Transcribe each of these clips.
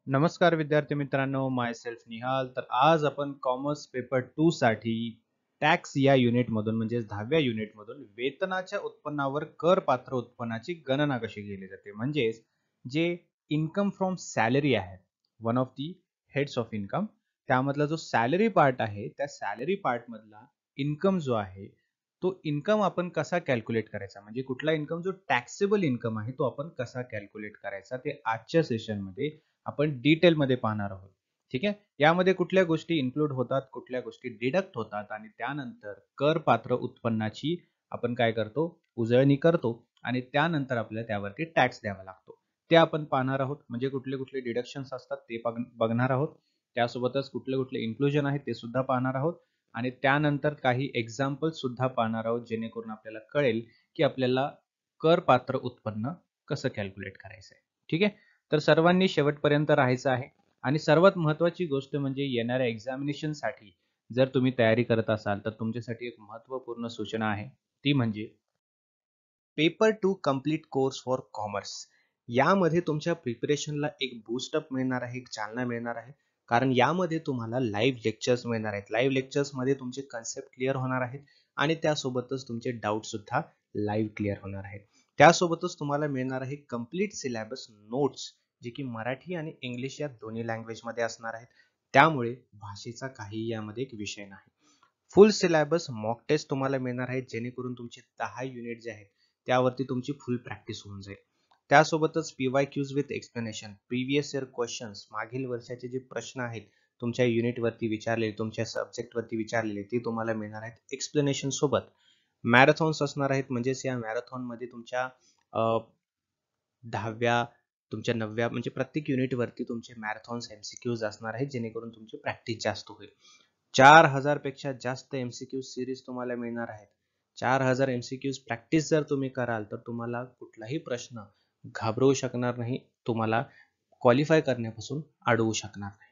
नमस्कार विद्यार्थी मित्रांनो, माय सेल्फ निहाल. तर आज आपण कॉमर्स पेपर 2 साठी टॅक्स या युनिटमधून म्हणजेच 10व्या युनिटमधून वेतनाच्या उत्पन्नावर करपात्र उत्पन्नाची गणना कशी केली जाते, म्हणजेच जे इन्कम फ्रॉम सॅलरी आहे, one of the heads of income, त्यामधला जो सॅलरी पार्ट आहे, त्या सॅलरी पार्ट मधला इन्कम जो आहे, तो इन्कम आपण कसा कॅल्क्युलेट करायचा, म्हणजे कुठला इन्कम जो टॅक्सेबल इन्कम आहे तो आपण कसा कॅल्क्युलेट करायचा, ते आजच्या सेशनमध्ये आपण डिटेलमध्ये पाहणार आहोत. ठीक आहे. यामध्ये कुठल्या गोष्टी इन्क्लूड होतात, कुठल्या गोष्टी डिडक्ट होतात आणि त्यानंतर करपात्र उत्पन्नाची आपण काय करतो, उजळणी करतो आणि त्यानंतर आपल्याला त्यावरती टॅक्स द्यावा लागतो. ते आपण पाहणार आहोत. म्हणजे कुठले कुठले डिडक्शन्स असतात ते बघणार आहोत. त्यासोबतच कुठले कुठले इन्क्लुजन आहे ते सुद्धा पाहणार आहोत आणि त्यानंतर काही एक्झाम्पल्स सुद्धा पाहणार आहोत, जेणेकरून आपल्याला कळेल की आपल्याला करपात्र उत्पन्न कसं कॅल्क्युलेट करायचं आहे. ठीक आहे. तर सर्वांनी शेवटपर्यंत राहायचं आहे आणि सर्वात महत्त्वाची गोष्ट म्हणजे येणाऱ्या एक्झामिनेशनसाठी जर तुम्ही तयारी करत असाल तर तुमच्यासाठी एक महत्त्वपूर्ण सूचना आहे, ती म्हणजे paper two complete course for commerce. यामध्ये तुमच्या प्रिपरेशनला एक बूस्टअप मिळणार आहे, एक चालना मिळणार आहे. कारण यामध्ये तुम्हाला लाईव्ह लेक्चर्स मिळणार आहेत. लाईव्ह लेक्चर्समध्ये तुमचे कन्सेप्ट क्लिअर होणार आहेत आणि त्यासोबतच तुमचे डाऊट सुद्धा लाईव्ह क्लिअर होणार आहेत. त्यासोबतच तुम्हाला मिळणार आहे कम्प्लीट सिलेबस नोट्स, जे की मराठी आणि इंग्लिश या दोन्ही लँग्वेजमध्ये असणार आहेत. त्यामुळे भाषेचा काही यामध्ये एक विषय नाही. फुल सिलेबस मॉक टेस्ट तुम्हाला मिळणार आहे, जेणेकरून तुमचे 10 युनिट जे आहेत त्यावरती तुमची फुल प्रॅक्टिस होऊन जाईल. त्यासोबतच PYQs with explanation, previous year questions, मागील वर्षाचे जे प्रश्न आहेत तुमच्या युनिटवरती विचारलेले, तुमच्या सब्जेक्टवरती विचारलेले, ते तुम्हाला मिळणार आहेत एक्सप्लेनेशन सोबत. मॅरेथॉन्स असणार आहेत, म्हणजेच या मॅरेथॉनमध्ये तुमच्या 10व्या, तुमच्या 9व्या म्हणजे प्रत्येक युनिटवरती तुमचे मॅरेथॉन्स MCQs असणार आहेत, जेणेकरून तुमची प्रॅक्टिस जास्त होईल. 4000 पेक्षा जास्त MCQ सिरीज तुम्हाला मिळणार आहेत. 4000 MCQs प्रॅक्टिस जर तुम्ही कराल तर तुम्हाला कुठलाही प्रश्न घाबरवू शकणार नाही, तुम्हाला क्वालिफाय करण्यापासून अडवू शकणार नाही.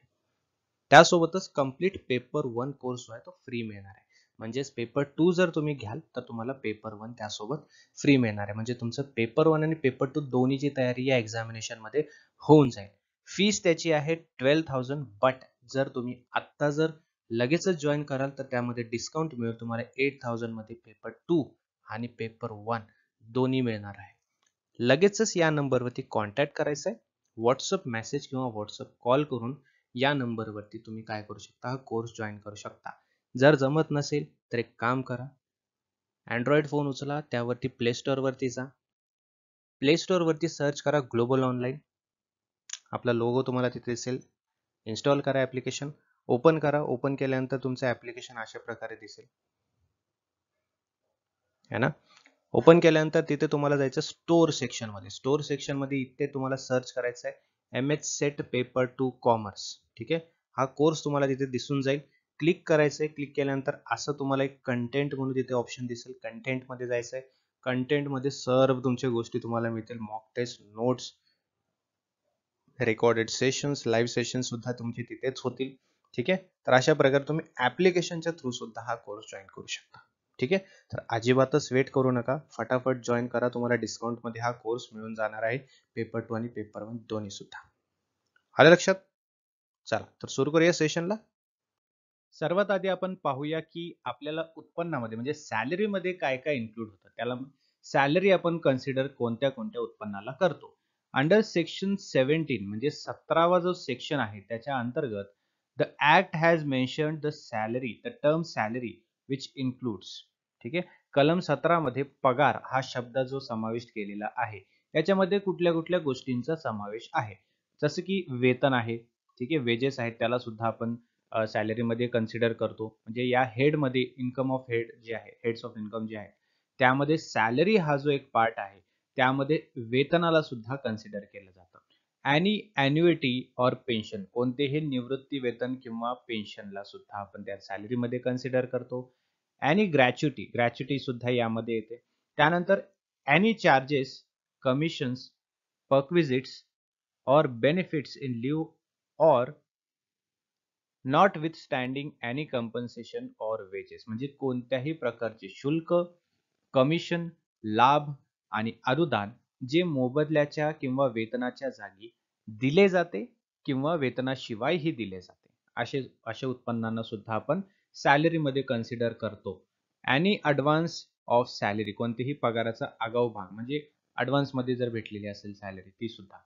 त्यासोबतच कम्प्लीट पेपर 1 कोर्स जो आहे तो फ्री मिळणार आहे. म्हणजेच पेपर 2 जर तुम्ही घ्याल तर तुम्हाला पेपर 1 त्यासोबत फ्री मिळणार आहे. म्हणजे तुमचं पेपर 1 आणि पेपर 2 दोन्हीची तयारी या एक्झामिनेशन मध्ये होऊन जाईल. फीस त्याची आहे 12,000, बट जर तुम्ही आत्ता जर लगेचच जॉईन कराल तर त्यामध्ये डिस्काउंट मिळेल तुम्हाला. 8,000 मध्ये पेपर 2 आणि पेपर 1 दोन्ही मिळणार आहे. लगेचच या नंबरवरती कॉन्टॅक्ट करायचा आहे. व्हॉट्सअप मेसेज किंवा व्हॉट्सअप कॉल करून या नंबरवरती तुम्ही काय करू शकता, हा कोर्स जॉईन करू शकता. जर जमत नसेल तर एक काम करा, अँड्रॉइड फोन उचला, त्यावरती प्ले स्टोअर वरती जा. प्ले स्टोअर वरती सर्च करा ग्लोबल ऑनलाईन. आपला लोगो तुम्हाला तिथे दिसेल. इन्स्टॉल करा ऍप्लिकेशन, ओपन करा. ओपन केल्यानंतर तुमचं ऍप्लिकेशन अशा प्रकारे दिसेल, है ना. ओपन केल्यानंतर तिथे तुम्हाला जायचं स्टोअर सेक्शन मध्ये. स्टोअर सेक्शन मध्ये इथे तुम्हाला सर्च करायचं आहे MH सेट पेपर 2 कॉमर्स. ठीक आहे. हा कोर्स तुम्हाला तिथे दिसून जाईल. क्लिक करायचंय. क्लिक केल्यानंतर असं तुम्हाला एक कंटेंट म्हणून तिथे ऑप्शन दिसेल. कंटेंट मध्ये जायचंय. कंटेंट मध्ये सर्व तुमच्या गोष्टी तुम्हाला मिळतील. Mock test, notes, recorded sessions, live session सुद्धा तुमचे तिथेच होतील. ठीक आहे. तर अशा प्रकारे तुम्ही ऍप्लिकेशनच्या थ्रू सुद्धा हा कोर्स जॉईन करू शकता. ठीक आहे. तर अजिबातच वेट करू नका, फटाफट जॉईन करा. तुम्हाला डिस्काउंट मध्ये हा कोर्स मिळून जाणार आहे, पेपर 2 आणि पेपर 1 दोन्ही सुद्धा. आलं लक्षात? चला तर सुरू करूया सेशनला. सर्वात आधी आपण पाहूया की आपल्याला उत्पन्नामध्ये म्हणजे सॅलरीमध्ये काय काय इन्क्लूड होतं. त्याला सॅलरी आपण कन्सिडर कोणत्या कोणत्या उत्पन्नाला करतो. अंडर सेक्शन 17 म्हणजे 17वा जो सेक्शन आहे त्याच्या अंतर्गत the act has mentioned the salary, the term salary which includes. ठीक आहे. कलम 17 मध्ये पगार हा शब्द जो समाविष्ट केलेला आहे याच्यामध्ये कुठल्या कुठल्या गोष्टींचा समावेश आहे, जसं की वेतन आहे. ठीक आहे. वेजेस आहेत, त्याला सुद्धा आपण सॅलरी मध्ये कन्सिडर करतो. म्हणजे या हेड मध्ये इन्कम ऑफ हेड जे आहे, हेड्स ऑफ इन्कम जे आहे त्यामध्ये सॅलरी हा जो एक पार्ट आहे त्यामध्ये वेतनाला सुद्धा कन्सिडर केलं जातं. ॲन्युइटी ऑर पेन्शन, कोणतेही निवृत्ती वेतन किंवा पेन्शनला सुद्धा आपण त्या सॅलरी मध्ये कन्सिडर करतो. ग्रॅच्युटी, ग्रॅच्युटी सुद्धा यामध्ये येते. त्यानंतर any charges, commissions, perquisites or benefits in lieu or notwithstanding any compensation or wages, म्हणजे कोणत्याही प्रकारचे शुल्क, कमिशन, लाभ आणि अनुदान जे मोबदल्याच्या किंवा वेतनाच्या जागी दिले जाते किंवा वेतनाशिवायही दिले जाते. अशा उत्पन्नांना सुद्धा आपण सॅलरीमध्ये कन्सिडर करतो. एनी ॲडव्हान्स ऑफ सॅलरी, कोणतीही पगाराचा आगाऊ भाग म्हणजे ॲडव्हान्समध्ये जर भेटलेली असेल सॅलरी ती सुद्धा.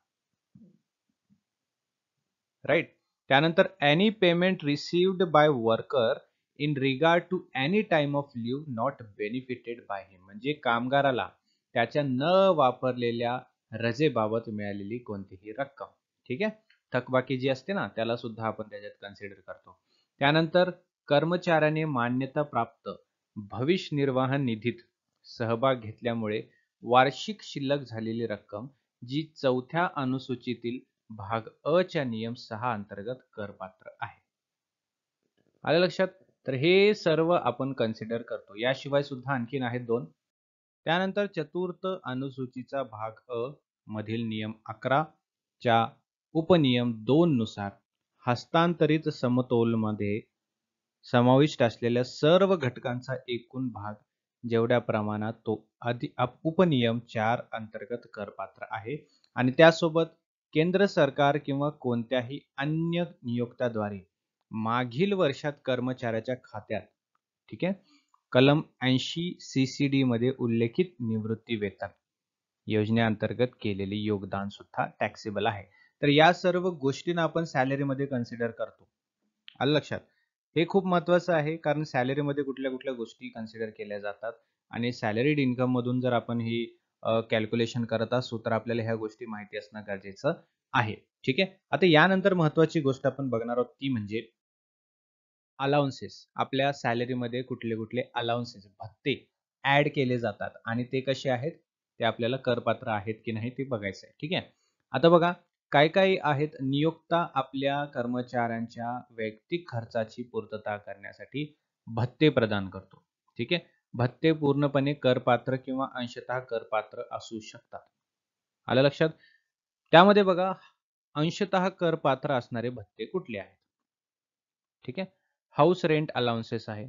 राईट. त्यानंतर any payment received by worker in regard to any time of leave not benefited by him, म्हणजे कामगाराला त्याच्या न वापरलेल्या रजेबाबत मिळालेली कोणतीही रक्कम. ठीक आहे. थकबाकी जी असते ना त्याला सुद्धा आपण त्याच्यात कन्सिडर करतो. त्यानंतर कर्मचाऱ्याने मान्यता प्राप्त भविष्य निर्वाह निधीत सहभाग घेतल्यामुळे वार्षिक शिल्लक झालेली रक्कम जी 4थ्या अनुसूचीतील भाग अ च्या नियम 6 अंतर्गत करपात्र आहे. आलं लक्षात? तर हे सर्व आपण कन्सिडर करतो. याशिवाय सुद्धा आणखीन आहेत 2. त्यानंतर चतुर्थ अनुसूचीचा भाग अ मधील नियम 11 च्या उपनियम 2 नुसार हस्तांतरित समतोलमध्ये समाविष्ट असलेल्या सर्व घटकांचा एकूण भाग जेवढ्या प्रमाणात तो उपनियम 4 अंतर्गत करपात्र आहे आणि त्यासोबत केंद्र सरकार किंवा कोणत्याही अन्य नियोक्त्याद्वारे मागील वर्षात कर्मचाऱ्याच्या खात्यात, ठीक आहे, कलम 80 CCD मध्ये उल्लेखित निवृत्ती वेतन योजनेअंतर्गत केलेले योगदान सुद्धा टॅक्सेबल आहे. तर या सर्व गोष्टींना आपण सॅलरीमध्ये कन्सिडर करतो. आलं लक्षात? हे खूप महत्वाचं आहे कारण सॅलरीमध्ये कुठल्या कुठल्या गोष्टी कन्सिडर केल्या जातात आणि सॅलरीड इन्कम मधून जर आपण ही कॅल्क्युलेशन करत असू तर आपल्याला ह्या गोष्टी माहिती असणं गरजेचं आहे. ठीक आहे. आता यानंतर महत्वाची गोष्ट आपण बघणार आहोत ती म्हणजे अलाउन्सेस. आपल्या सॅलरीमध्ये कुठले कुठले अलाउन्सेस भत्ते ऍड केले जातात आणि ते कसे आहेत ते आपल्याला करपात्र आहेत की नाही ते बघायचं आहे. ठीक आहे. आता बघा काय काय आहेत. नियोक्ता आपल्या कर्मचाऱ्यांच्या वैयक्तिक खर्चाची पूर्तता करण्यासाठी भत्ते प्रदान करतो. ठीक आहे. भत्ते पूर्णपणे करपात्र किंवा अंशतः करपात्र असू शकतात. आलं लक्षात? त्यामध्ये बघा अंशतः करपात्र असणारे भत्ते कुठले आहेत? ठीक आहे. हाऊस रेंट अलाउन्सेस आहे,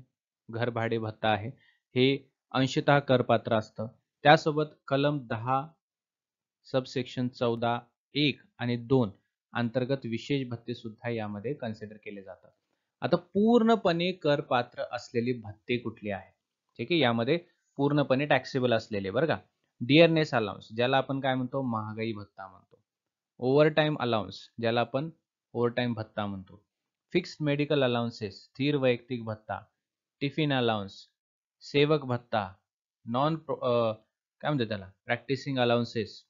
घर भाडे भत्ता आहे, हे अंशतः करपात्र असतं. त्यासोबत कलम 10 सबसेक्शन 14 1 आणि 2 अंतर्गत विशेष भत्ते सुद्धा यामध्ये कन्सिडर केले जातात. आता पूर्णपणे करपात्र असलेले भत्ते कुठले आहेत? ठीक आहे. यामध्ये पूर्णपणे टॅक्सेबल असलेले बरं का. डिअरनेस अलाउन्स ज्याला आपण काय म्हणतो महागाई भत्ता म्हणतो. ओव्हरटाईम अलाउन्स ज्याला आपण ओव्हरटाईम भत्ता म्हणतो. फिक्स्ड मेडिकल अलाउन्सेस स्थिर वैयक्तिक भत्ता, टिफिन अलाउन्स, सेवक भत्ता, नॉन काय म्हणतात त्याला practising allowances,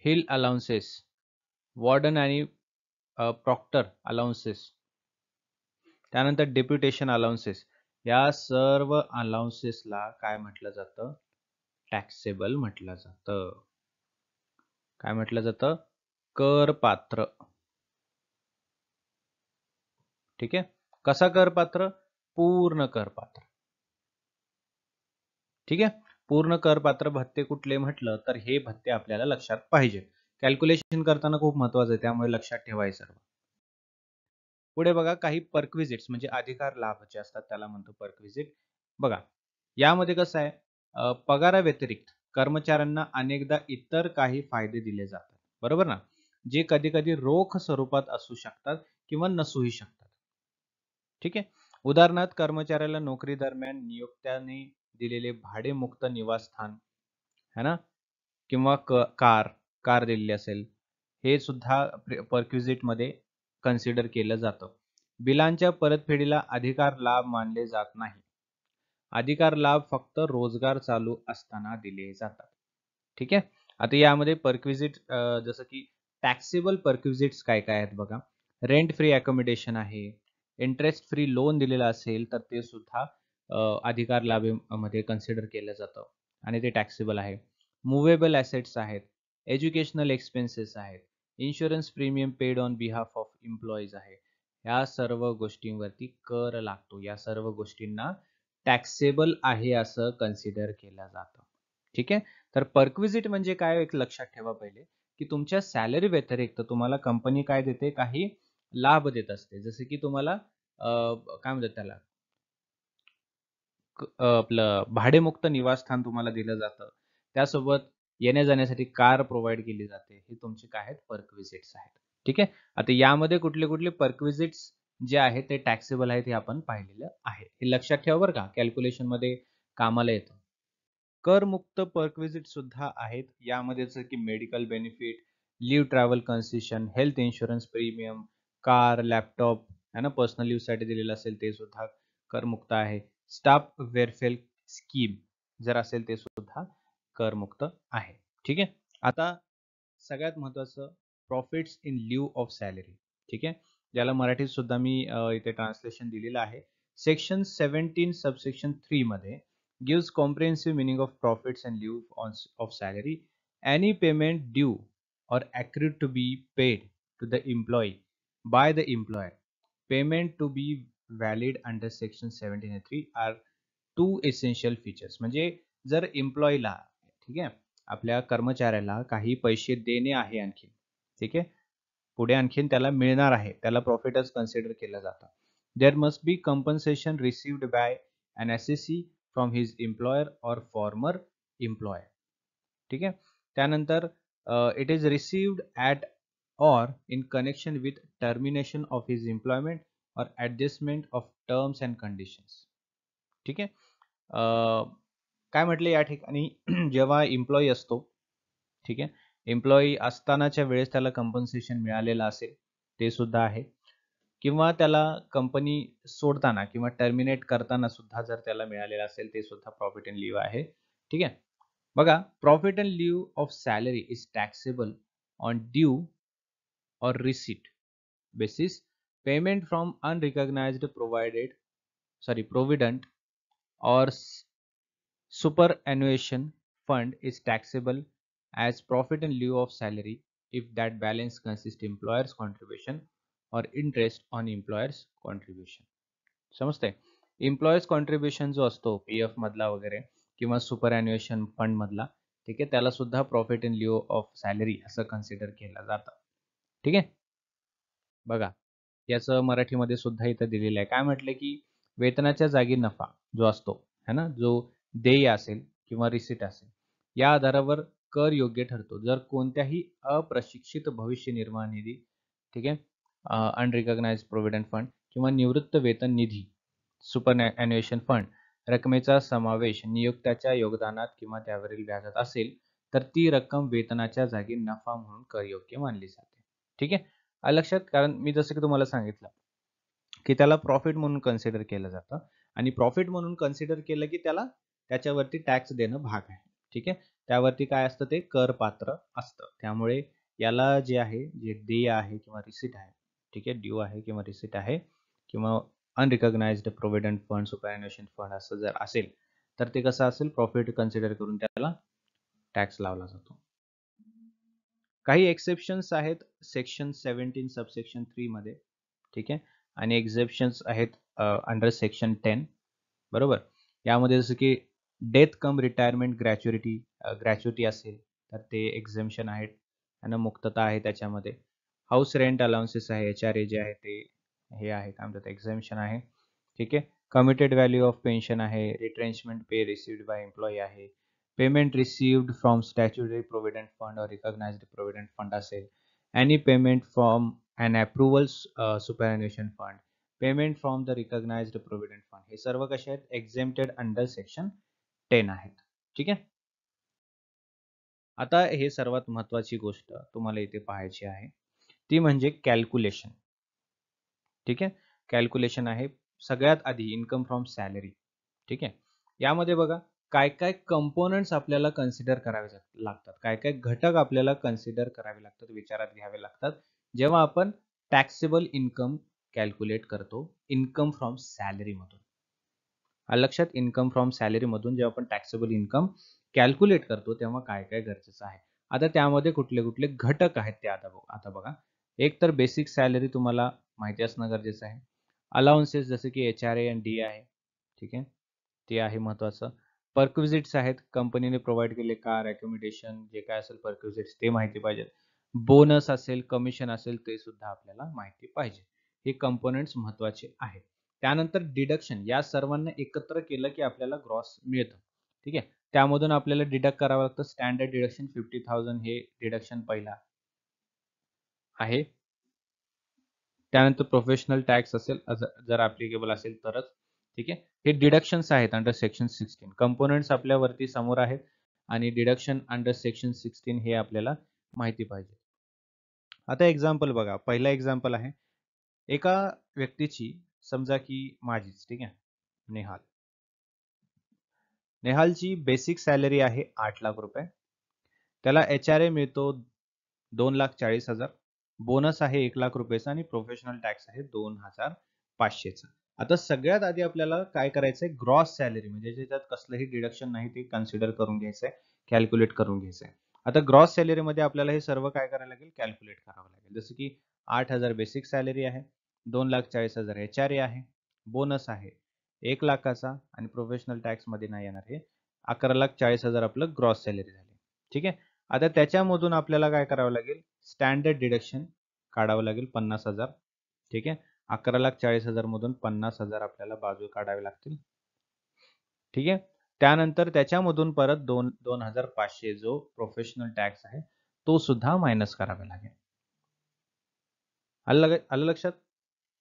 hill allowances, warden आणि प्रॉक्टर अलाउन्सेस, त्यानंतर डेप्युटेशन अलाउन्सेस, या सर्व अलाउन्सेसला काय म्हटलं जातं? टॅक्सेबल म्हटलं जातं. काय म्हटलं जातं? करपात्र. ठीक आहे. कसा करपात्र? पूर्ण करपात्र. ठीक आहे. पूर्ण करपात्र भत्ते कुठले म्हटलं तर हे भत्ते आपल्याला लक्षात पाहिजे. कॅल्क्युलेशन करताना खूप महत्वाचं आहे त्यामुळे लक्षात ठेवायचं. पुढे बघा काही पर्क्विजिट्स म्हणजे अधिकार लाभ जे असतात त्याला म्हणतो पर्क्विजिट. बघा यामध्ये कसं आहे पगाराव्यतिरिक्त कर्मचाऱ्यांना अनेकदा इतर काही फायदे दिले जातात. बरोबर ना? जे कधी कधी रोख स्वरूपात असू शकतात किंवा नसूही शकतात. ठीक आहे. उदाहरणार्थ कर्मचाऱ्याला नोकरी दरम्यान नियोक्त्याने दिलेले भाडेमुक्त निवासस्थान है ना किंवा कार दिलेली असेल हे सुद्धा पर्क्विजिट मध्ये कन्सिडर केलं जातं. बिलांच्या परतफेडीला अधिकार लाभ मानले जात नाही. अधिकार लाभ फक्त रोजगार चालू असताना दिले जातात. ठीक आहे. आता यामध्ये पर्क्विजिट जसं की टॅक्सेबल पर्क्विजिट्स काय काय आहेत बघा. रेंट फ्री अकोमोडेशन आहे, इंटरेस्ट फ्री लोन दिलेला असेल तर ते सुद्धा अधिकार लाभेमध्ये कन्सिडर केलं जातं आणि ते टॅक्सेबल आहे. मुव्हेबल ॲसेट्स आहेत, एज्युकेशनल एक्सपेन्सेस आहेत, insurance premium paid on behalf of employees आहे. या सर्व गोष्टींवरती कर लागतो. या सर्व गोष्टींना टॅक्सेबल आहे असं कन्सिडर केलं जातं. ठीक आहे. तर पर्क्विजिट म्हणजे काय एक लक्षात ठेवा पहिले की तुमच्या सॅलरी व्यतिरिक्त तुम्हाला कंपनी काय देते काही लाभ देत असते. जसे की तुम्हाला काय म्हणतात त्याला आपलं भाडेमुक्त निवासस्थान तुम्हाला दिलं जातं. त्यासोबत येण्या जाण्यासाठी कार प्रोव्हाइड केली जाते. हे तुमचे काय आहेत पर्क्विजिट्स आहेत. ठीक आहे. आता यामध्ये कुठले कुठले परक्विजिट्स जे आहेत ते टॅक्सेबल आहेत हे आपण पाहिलेलं आहे. हे लक्षात ठेवा बरं का, कॅल्क्युलेशन मध्ये कामाला येतं. करमुक्त परक्विजिट सुद्धा आहेत. यामध्ये जसं की medical benefit, leave travel concession, health insurance premium, car, laptop है ना, पर्सनल यूजसाठी दिलेलं असेल ते सुद्धा करमुक्त आहे. स्टाफ वेलफेअर स्कीम जर असेल ते सुद्धा करमुक्त आहे. ठीक आहे. आता सगळ्यात महत्त्वाचं, profits in lieu of salary. ठीक आहे. ज्याला मराठीत सुद्धा मी इथे ट्रान्सलेशन दिलेलं आहे. सेक्शन 17 सबसेक्शन 3 मध्ये gives comprehensive meaning of profits and lieu of salary. Any payment due or accrued to be paid to the employee by the employer. Payment to be valid under section 17A3 are two essential features. म्हणजे जर एम्प्लॉईला, ठीक आहे, आपल्या कर्मचाऱ्याला काही पैसे देणे आहे आणखी, ठीक आहे, पुढे आणखीन त्याला मिळणार आहे, त्याला प्रॉफिटच कन्सिडर केलं जातं. There must be compensation received by an assessee from his employer or former employer. ठीक आहे. त्यानंतर it is received at or in connection with termination of his employment or adjustment of terms and conditions. ठीक आहे. काय म्हटले या ठिकाणी जेव्हा एम्प्लॉई असतो, ठीक आहे, एम्प्लॉई असतानाच्या वेळेस त्याला कंपन्सेशन मिळालेलं असेल ते सुद्धा आहे, किंवा त्याला कंपनी सोडताना किंवा टर्मिनेट करताना सुद्धा जर त्याला मिळालेलं असेल ते सुद्धा प्रॉफिट अँड लिव्ह आहे. ठीक आहे. बघा, profit and lieu of salary is taxable on due or receipt basis. Payment from unrecognized provident or superannuation fund is taxable as profit in lieu of salary if that balance consists employer's contribution or interest on employer's contribution. समजतंय? Employers contribution जो असतो PF मधला वगैरे किंवा सुपरअॅन्युएशन fund मधला, ठीक आहे, त्याला सुद्धा profit in Leo of salary असं कन्सिडर केलं जातं. ठीक आहे. बघा, याचं मराठीमध्ये सुद्धा इथं दिलेलं आहे. काय म्हटलं की वेतनाच्या जागी नफा जो असतो है ना, जो देय असेल किंवा रिसीट असेल, या आधारावर कर योग्य ठरतो जर कोणत्याही अप्रशिक्षित भविष्य निर्वाह निधी, ठीक आहे, अनरिकॉग्नाइज्ड प्रोव्हिडंट फंड किंवा निवृत्त वेतन निधी सुपर ॲन्युएशन फंड रकमेचा समावेश नियोक्त्याच्या योगदानात किंवा त्यावरील व्याजात असेल तर ती रक्कम वेतनाच्या जागी नफा म्हणून करयोग्य मानली जाते. ठीक आहे. लक्षात, कारण मी जसं की तुम्हाला सांगितलं की त्याला प्रॉफिट म्हणून कन्सिडर केलं जातं आणि प्रॉफिट म्हणून कन्सिडर केलं की त्याला त्याच्यावरती टॅक्स देणं भाग आहे. ठीक आहे. त्यावरती काय असतं, ते कर पात्र असतं. त्यामुळे याला जे आहे, जे देय आहे किंवा रिसीट आहे, ठीक आहे, ड्यू आहे किंवा रिसीट आहे किंवा अनरिकॉग्नाइज्ड प्रोव्हिडंट फंड, सुपरअॅन्युएशन फंड असं जर असेल तर ते कसं असेल, प्रॉफिट कन्सिडर करून त्याला टॅक्स लावला जातो. काही एक्सेप्शन्स आहेत सेक्शन 17 सबसेक्शन 3 मध्ये, ठीक आहे, आणि एक्सेप्शन्स आहेत अंडर सेक्शन 10. बरोबर. यामध्ये जसं की डेथ कम रिटायरमेंट ग्रॅच्युटी असेल तर ते एक्झेम्पशन आहेत आणि मुक्तता आहे त्याच्यामध्ये. हाऊस रेंट अलाउन्सेस आहे, HRA जे आहे ते हे आहे, काय म्हणतात, एक्झेम्पशन आहे. ठीक आहे. कमिटेड व्हॅल्यू ऑफ पेन्शन आहे, retrenchment pay received by employee आहे, payment received from statutory provident fund or recognised provident fund असेल, any payment from an approval superannuation fund, payment from the recognised provident fund, हे सर्व कसे आहेत, एक्झेम्प्टेड under section 10 आहेत. ठीक आहे. आता हे सर्वात महत्वाची गोष्ट तुम्हाला इथे पाहायची आहे ती म्हणजे कॅल्क्युलेशन. ठीक आहे. कॅल्क्युलेशन आहे सगळ्यात आधी इन्कम फ्रॉम सॅलरी. ठीक आहे. यामध्ये बघा काय काय कंपोनंट्स आपल्याला कन्सिडर करावे लागतात, काय काय घटक आपल्याला कन्सिडर करावे लागतात, विचारात घ्यावे लागतात जेव्हा आपण टॅक्सेबल इन्कम कॅल्क्युलेट करतो इन्कम फ्रॉम सॅलरी मधून. लक्षात, इन्कम फ्रॉम सॅलरी मधून जेव्हा आपण टॅक्सेबल इन्कम कॅल्क्युलेट करतो तेव्हा काय काय गरजेचं आहे. आता त्यामध्ये कुठले कुठले घटक आहेत ते आता बघा. एक तर बेसिक सॅलरी तुम्हाला माहिती असणं गरजेचं आहे. अलाउन्सेस जसे की HRA आणि DA आहे, ठीक आहे, ते आहे महत्वाचं. परक्विजिट्स आहेत, कंपनीने प्रोव्हाइड केले, कार, अकोमोडेशन, जे काय असेल परक्विजिट्स ते माहिती पाहिजेत. बोनस असेल, कमिशन असेल, ते सुद्धा आपल्याला माहिती पाहिजे. हे कंपोनेंट्स महत्वाचे आहेत. त्यानंतर डिडक्शन, या सर्वांना एकत्र केलं की आपल्याला ग्रॉस मिळतं. ठीक आहे. त्यामधून आपल्याला डिडक्ट करावं लागतं. स्टँडर्ड डिडक्शन 50,000 हे डिडक्शन पहिला आहे. त्यानंतर प्रोफेशनल टॅक्स असेल जर ऍप्लिकेबल असेल तरच. ठीक आहे. हे डिडक्शन्स आहेत अंडर सेक्शन 16. कंपोनेंट्स आपल्यावरती समोर आहेत आणि डिडक्शन अंडर सेक्शन 16 हे आपल्याला माहिती पाहिजे. आता एक्झाम्पल बघा. पहिला एक्झाम्पल आहे. एका व्यक्तीची समजा की माझीच, ठीक आहे, नेहाल. नेहालची बेसिक सॅलरी आहे 8 लाख रुपये. त्याला HRA मिळतो 2,40,000. बोनस आहे 1 लाख रुपयाचा आणि प्रोफेशनल टॅक्स आहे 2,500चा. आता सगळ्यात आधी आपल्याला काय करायचंय, ग्रॉस सॅलरी म्हणजे ज्याच्यात कसलंही डिडक्शन नाही ते कन्सिडर करून घ्यायचंय, कॅल्क्युलेट करून घ्यायचंय. आता ग्रॉस सॅलरी मध्ये आपल्याला हे सर्व काय करायला लागेल, कॅल्क्युलेट करावं लागेल. जसं की 8,000 बेसिक सॅलरी आहे, 2,40,000 HRA आहे, बोनस आहे 1 लाखाचा आणि प्रोफेशनल टॅक्स मध्ये नाही येणार, हे 11,40,000 आपलं ग्रॉस सॅलरी झाली. ठीक आहे. आता त्याच्यामधून आपल्याला काय करावं लागेल, स्टँडर्ड डिडक्शन काढावं लागेल 50,000. ठीक आहे. 11,40,000 मधून 50,000 आपल्याला बाजू काढावे लागतील. ठीक आहे. त्यानंतर त्याच्यामधून परत 2,500 जो प्रोफेशनल टॅक्स आहे तो सुद्धा मायनस करावा लागेल. आलं लक्षात?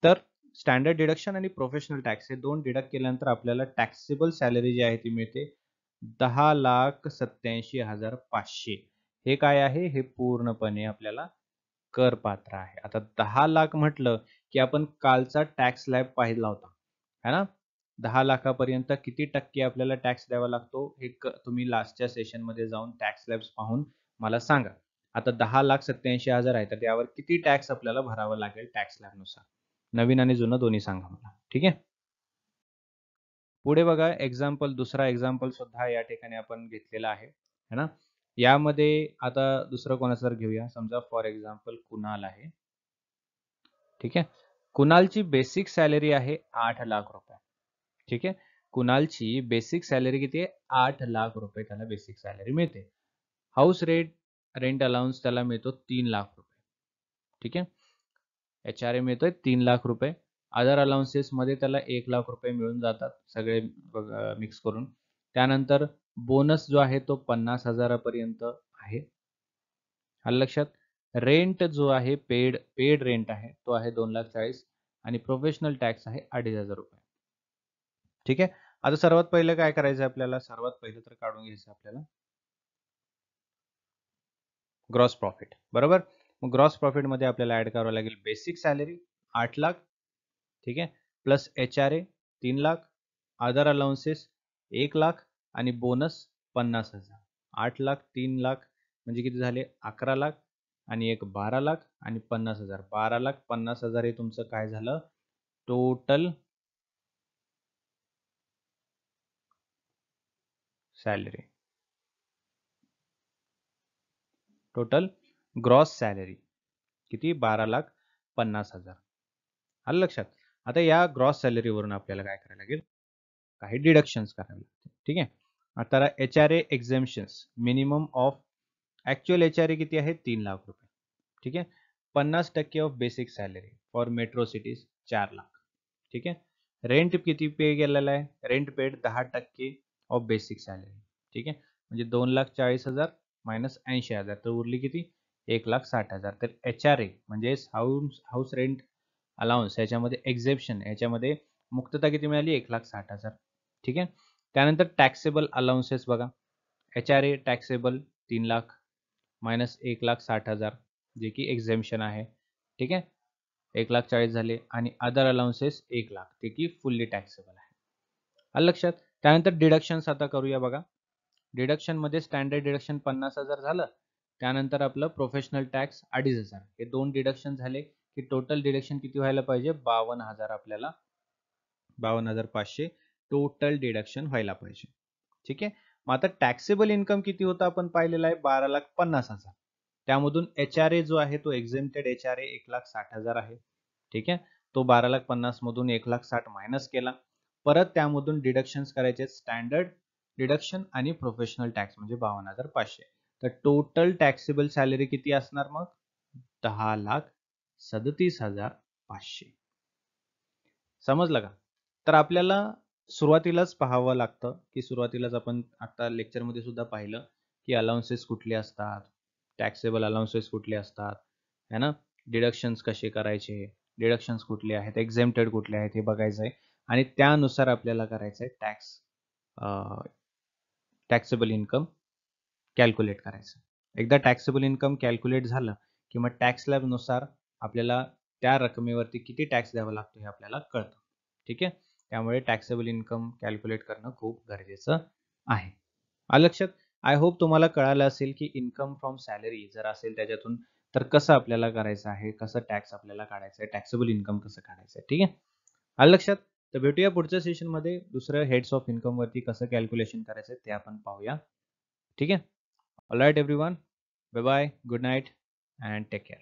तर स्टँडर्ड डिडक्शन आणि प्रोफेशनल टॅक्स हे दोन डिडक्ट केल्यानंतर आपल्याला टॅक्सेबल सॅलरी जी आहे ती मिळते 10,87,500. हे काय आहे, हे पूर्णपणे आपल्याला करपात्र आहे. आता 10 लाख म्हटलं की आपण कालचा टॅक्स स्लॅब पाहिला होता, है ना. 10 लाखापर्यंत किती टक्के आपल्याला टॅक्स द्यावा लागतो हे तुम्ही लास्टच्या सेशन मध्ये जाऊन टॅक्स स्लॅब्स पाहून मला सांगा. आता 10,87,000 आहे तर त्यावर किती टॅक्स आपल्याला भरावा लागेल टॅक्स स्लॅब नुसार. नवीन आणि जुनं दोन्ही सांगा मला. ठीक आहे. पुढे बघा, एक्झाम्पल, दुसरा एक्झाम्पल सुद्धा या ठिकाणी आपण घेतलेला आहे, है ना. यामध्ये आता दुसरं कोणाचं तर घेऊया. समजा फॉर एक्झाम्पल कुणाल आहे. ठीक आहे. कुणालची बेसिक सॅलरी आहे 8 लाख रुपये. ठीक आहे. कुणालची बेसिक सॅलरी किती आहे, 8 लाख रुपये त्याला बेसिक सॅलरी मिळते. हाऊस रेंट अलाउन्स त्याला मिळतो 3 लाख रुपये. ठीक आहे. HRA मिळतोय 3 लाख रुपये. अदर अलाउन्सेस मध्ये त्याला 1 लाख रुपये मिळून जातात सगळे मिक्स करून. त्यानंतर बोनस जो आहे तो 50,000 पर्यंत आहे. आलं लक्षात. रेंट जो आहे पेड रेंट आहे तो आहे 2,40,000 आणि प्रोफेशनल टॅक्स आहे 2,500 रुपये. ठीक आहे. आता सर्वात पहिलं काय करायचं आपल्याला, सर्वात पहिलं तर काढून घ्यायचं आपल्याला ग्रॉस प्रॉफिट. बरोबर. मग ग्रॉस प्रॉफिट मध्ये आपल्याला ऍड करावं लागेल बेसिक सॅलरी 8 लाख. ठीक आहे. Plus HRA 3 lakh, other allowances 1 lakh आणि बोनस 50,000. 8 लाख 3 लाख म्हणजे किती झाले, 11 लाख आणि एक 12 लाख आणि 50,000. 12,50,000 हे तुमचं काय झालं, total salary, total gross salary किती, 12,50,000. आलं लक्षात. आता या ग्रॉस सॅलरीवरून आपल्याला काय करायला लागेल, काही डिडक्शन्स करावे लागतील. ठीक आहे. आता HRA exemptions, minimum of actual HRA किती आहे, 3 लाख रुपये. ठीक आहे. 50% of basic salary for metro cities 4 lakh. ठीक आहे. रेंट किती पे केलेला आहे, rent paid 10% of basic salary. ठीक आहे. म्हणजे 2,40,000 मायनस 80,000 तर उरली किती, 1,60,000. तर HRA म्हणजे हाऊस रेंट अलाउन्स याच्यामध्ये एक्झेप्शन, याच्यामध्ये मुक्तता किती मिळाली, 1,60,000. ठीक आहे. त्यानंतर टॅक्सेबल अलाउन्सेस बघा. HRA टॅक्सेबल 3 लाख मायनस 1,60,000 जे की एक्झेम्पशन आहे. ठीक आहे. 1,40,000 झाले आणि अदर अलाउन्सेस 1 लाख ते की फुल्ली टॅक्सेबल आहे. आलं लक्षात. त्यानंतर डिडक्शन्स आता करूया बघा. डिडक्शन मध्ये स्टँडर्ड डिडक्शन 50,000 झालं. त्यानंतर आपलं प्रोफेशनल टॅक्स 2,500. हे दोन डिडक्शन झाले की टोटल डिडक्शन किती व्हायला पाहिजे, 52,000. आपल्याला 52,500 टोटल डिडक्शन व्हायला पाहिजे. ठीक आहे. मग आता टॅक्सेबल इन्कम किती होता आपण पाहिलेला आहे, 12,50,000. त्यामधून HRA जो आहे तो एक्झेम्प्टेड HRA 1,60,000 आहे. ठीक आहे. तो 12,50,000 मधून 1,60,000 मायनस केला. परत त्यामधून डिडक्शन्स करायचे, स्टँडर्ड डिडक्शन आणि प्रोफेशनल टॅक्स म्हणजे 52,500. तर टोटल टॅक्सेबल सॅलरी किती असणार मग, 10,37,500. समजलं का. तर आपल्याला सुरुवातीलाच पाहावं लागतं की सुरुवातीलाच आपण आता लेक्चरमध्ये सुद्धा पाहिलं की अलाउन्सेस कुठले असतात, टॅक्सेबल अलाउन्सेस कुठले असतात, है ना. डिडक्शन्स कसे करायचे, डिडक्शन्स कुठले आहेत, एक्झेम्प्टेड कुठले आहेत हे बघायचं आहे आणि त्यानुसार आपल्याला करायचं आहे टॅक्सेबल इन्कम कॅल्क्युलेट करायचं. एकदा टॅक्सेबल इन्कम कॅल्क्युलेट झालं की मग टॅक्स स्लॅबनुसार आपल्याला त्या रकमेवरती किती टॅक्स द्यावा लागतो हे आपल्याला कळतं. ठीक आहे. त्यामुळे टॅक्सेबल इन्कम कॅल्क्युलेट करणं खूप गरजेचं आहे. आलं लक्षात? आय होप तुम्हाला कळालं असेल की इन्कम फ्रॉम सॅलरी जर असेल त्याच्यातून तर कसं आपल्याला करायचं आहे, कसं टॅक्स आपल्याला काढायचं आहे, टॅक्सेबल इन्कम कसं काढायचं आहे. ठीक आहे. आलं लक्षात? तर भेटूया पुढच्या सेशनमध्ये दुसरं हेड्स ऑफ इन्कम वरती कसं कॅल्क्युलेशन करायचं ते आपण पाहूया. ठीक आहे. All right everyone. Bye bye. Good night and take care.